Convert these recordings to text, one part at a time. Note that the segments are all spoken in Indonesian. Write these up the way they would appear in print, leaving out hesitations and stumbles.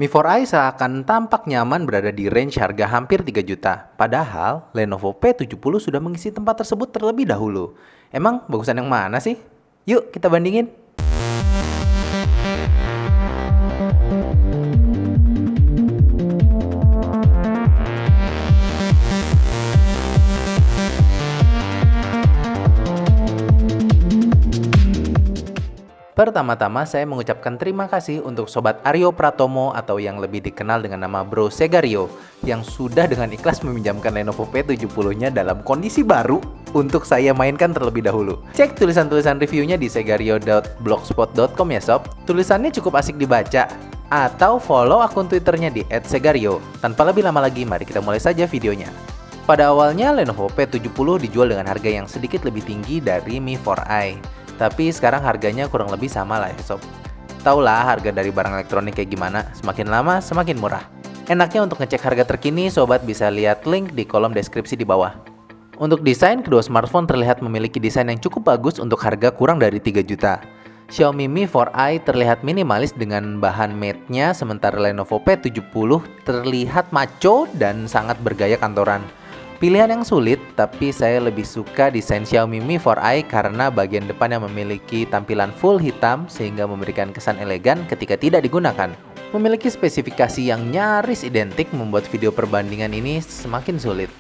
Mi 4i seakan tampak nyaman berada di range harga hampir 3 juta. Padahal Lenovo P70 sudah mengisi tempat tersebut terlebih dahulu. Emang bagusan yang mana sih? Yuk kita bandingin. Pertama-tama saya mengucapkan terima kasih untuk Sobat Aryo Pratomo atau yang lebih dikenal dengan nama Bro Segario yang sudah dengan ikhlas meminjamkan Lenovo P70-nya dalam kondisi baru untuk saya mainkan terlebih dahulu. Cek tulisan-tulisan reviewnya di segario.blogspot.com ya sob. Tulisannya cukup asik dibaca. Atau follow akun Twitternya di @segario. Tanpa lebih lama lagi, mari kita mulai saja videonya. Pada awalnya Lenovo P70 dijual dengan harga yang sedikit lebih tinggi dari Mi 4i. Tapi sekarang harganya kurang lebih sama lah ya sob. Taulah harga dari barang elektronik kayak gimana, semakin lama semakin murah. Enaknya untuk ngecek harga terkini, sobat bisa lihat link di kolom deskripsi di bawah. Untuk desain, kedua smartphone terlihat memiliki desain yang cukup bagus untuk harga kurang dari 3 juta. Xiaomi Mi 4i terlihat minimalis dengan bahan matte-nya, sementara Lenovo P70 terlihat maco dan sangat bergaya kantoran. Pilihan yang sulit, tapi saya lebih suka desain Xiaomi Mi 4i karena bagian depan yang memiliki tampilan full hitam sehingga memberikan kesan elegan ketika tidak digunakan. Memiliki spesifikasi yang nyaris identik membuat video perbandingan ini semakin sulit.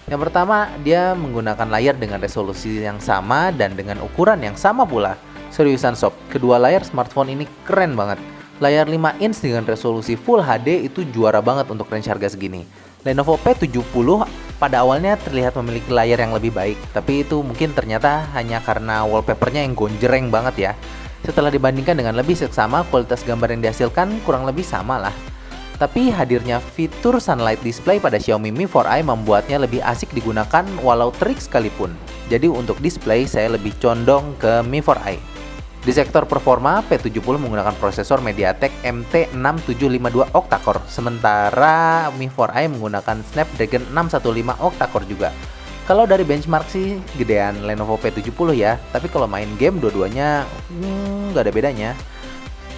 Yang pertama, dia menggunakan layar dengan resolusi yang sama dan dengan ukuran yang sama pula. Seriusan sob, kedua layar smartphone ini keren banget. Layar 5 inch dengan resolusi Full HD itu juara banget untuk range harga segini. Lenovo P70 pada awalnya terlihat memiliki layar yang lebih baik, tapi itu mungkin ternyata hanya karena wallpapernya yang gonjreng banget ya. Setelah dibandingkan dengan lebih seksama, kualitas gambar yang dihasilkan kurang lebih sama lah. Tapi hadirnya fitur sunlight display pada Xiaomi Mi 4i membuatnya lebih asik digunakan walau terik sekalipun. Jadi untuk display saya lebih condong ke Mi 4i. Di sektor performa, P70 menggunakan prosesor MediaTek MT6752 octa-core, sementara Mi 4i menggunakan Snapdragon 615 octa-core juga. Kalau dari benchmark sih gedean Lenovo P70 ya, tapi kalau main game dua-duanya nggak ada bedanya.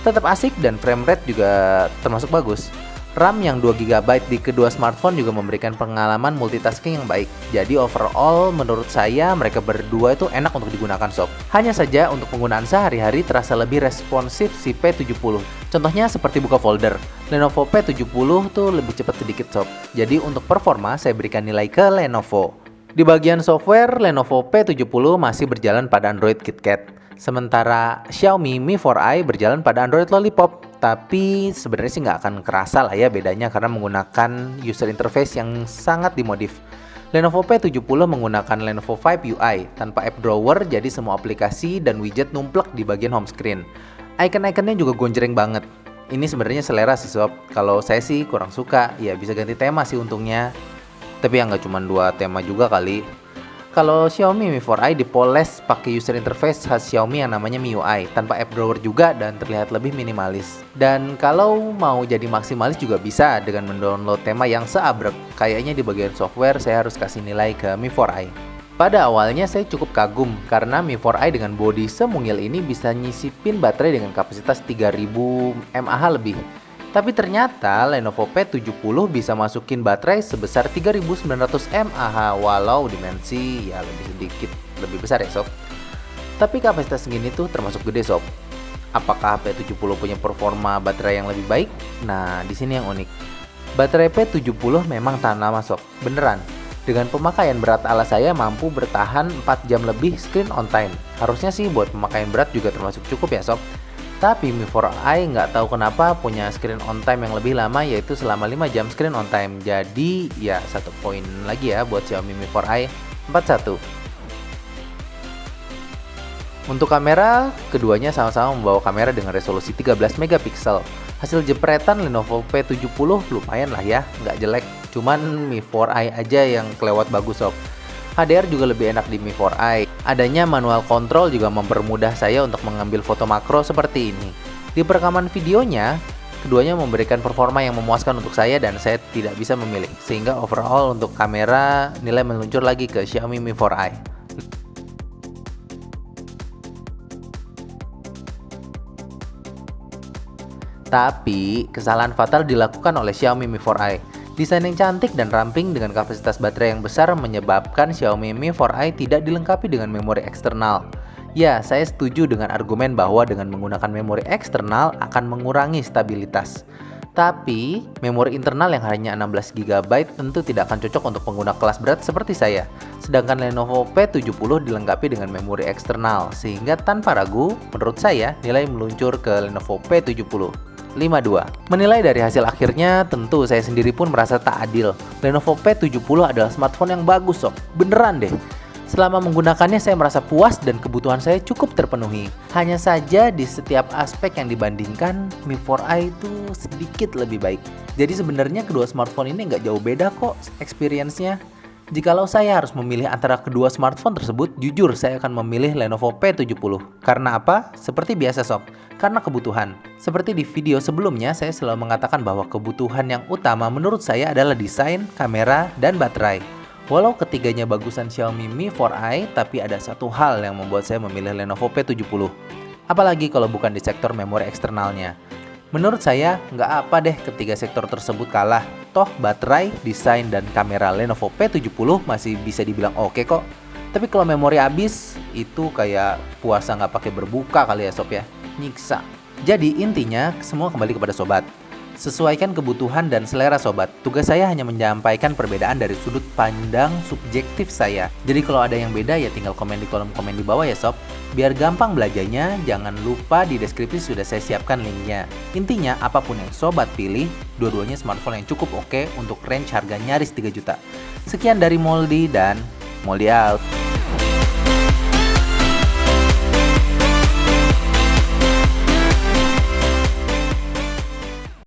Tetap asik dan frame rate juga termasuk bagus. RAM yang 2GB di kedua smartphone juga memberikan pengalaman multitasking yang baik. Jadi overall menurut saya mereka berdua itu enak untuk digunakan sob. Hanya saja untuk penggunaan sehari-hari terasa lebih responsif si P70. Contohnya seperti buka folder. Lenovo P70 tuh lebih cepat sedikit sob. Jadi untuk performa saya berikan nilai ke Lenovo. Di bagian software, Lenovo P70 masih berjalan pada Android KitKat. Sementara Xiaomi Mi 4i berjalan pada Android Lollipop. Tapi sebenarnya sih nggak akan kerasa lah ya bedanya karena menggunakan user interface yang sangat dimodif. Lenovo P70 menggunakan Lenovo Vibe UI tanpa app drawer, jadi semua aplikasi dan widget numplek di bagian home screen. Icon-iconnya juga gonjreng banget. Ini sebenarnya selera sih sob. Kalau saya sih kurang suka, ya bisa ganti tema sih untungnya. Tapi ya nggak cuma 2 tema juga kali. Kalau Xiaomi Mi 4i dipoles pakai user interface khas Xiaomi yang namanya MIUI tanpa app drawer juga dan terlihat lebih minimalis. Dan kalau mau jadi maksimalis juga bisa dengan mendownload tema yang seabrek. Kayaknya di bagian software saya harus kasih nilai ke Mi 4i. Pada awalnya saya cukup kagum karena Mi 4i dengan bodi semungil ini bisa nyisipin baterai dengan kapasitas 3000 mAh lebih. Tapi ternyata Lenovo P70 bisa masukin baterai sebesar 3900 mAh walau dimensi ya lebih besar ya sob. Tapi kapasitas segini tuh termasuk gede sob. Apakah P70 punya performa baterai yang lebih baik? Nah, di sini yang unik. Baterai P70 memang tahan lama sob, beneran. Dengan pemakaian berat ala saya mampu bertahan 4 jam lebih screen on time. Harusnya sih buat pemakaian berat juga termasuk cukup ya sob. Tapi Mi 4i nggak tahu kenapa punya screen on time yang lebih lama, yaitu selama 5 jam screen on time. Jadi ya 1 poin lagi ya buat Xiaomi Mi 4i 41. Untuk kamera, keduanya sama-sama membawa kamera dengan resolusi 13 megapiksel. Hasil jepretan Lenovo P70 lumayan lah ya, nggak jelek. Cuman Mi 4i aja yang kelewat bagus sob. HDR juga lebih enak di Mi 4i. Adanya manual control juga mempermudah saya untuk mengambil foto makro seperti ini. Di perekaman videonya, keduanya memberikan performa yang memuaskan untuk saya dan saya tidak bisa memilih. Sehingga overall untuk kamera nilai meluncur lagi ke Xiaomi Mi 4i. Tapi, kesalahan fatal dilakukan oleh Xiaomi Mi 4i. Desain yang cantik dan ramping dengan kapasitas baterai yang besar menyebabkan Xiaomi Mi 4i tidak dilengkapi dengan memori eksternal. Ya, saya setuju dengan argumen bahwa dengan menggunakan memori eksternal akan mengurangi stabilitas. Tapi, memori internal yang hanya 16 GB tentu tidak akan cocok untuk pengguna kelas berat seperti saya. Sedangkan Lenovo P70 dilengkapi dengan memori eksternal, sehingga tanpa ragu, menurut saya nilai meluncur ke Lenovo P70. 52. Menilai dari hasil akhirnya, tentu saya sendiri pun merasa tak adil. Lenovo P70 adalah smartphone yang bagus sob, beneran deh. Selama menggunakannya saya merasa puas dan kebutuhan saya cukup terpenuhi. Hanya saja di setiap aspek yang dibandingkan, Mi 4i itu sedikit lebih baik. Jadi sebenarnya kedua smartphone ini nggak jauh beda kok experience-nya. Jikalau saya harus memilih antara kedua smartphone tersebut, jujur saya akan memilih Lenovo P70. Karena apa? Seperti biasa sob, karena kebutuhan. Seperti di video sebelumnya, saya selalu mengatakan bahwa kebutuhan yang utama menurut saya adalah desain, kamera, dan baterai. Walau ketiganya bagusan Xiaomi Mi 4i, tapi ada satu hal yang membuat saya memilih Lenovo P70. Apalagi kalau bukan di sektor memori eksternalnya. Menurut saya, nggak apa deh ketiga sektor tersebut kalah. Toh baterai, desain, dan kamera Lenovo P70 masih bisa dibilang oke kok. Tapi kalau memori habis, itu kayak puasa nggak pakai berbuka kali ya sob ya. Nyiksa. Jadi intinya, semua kembali kepada sobat. Sesuaikan kebutuhan dan selera sobat. Tugas saya hanya menyampaikan perbedaan dari sudut pandang subjektif saya. Jadi kalau ada yang beda ya tinggal komen di kolom komen di bawah ya sob. Biar gampang belajarnya, jangan lupa di deskripsi sudah saya siapkan linknya. Intinya apapun yang sobat pilih, dua-duanya smartphone yang cukup oke untuk range harga nyaris 3 juta. Sekian dari Moldi dan Moldi out.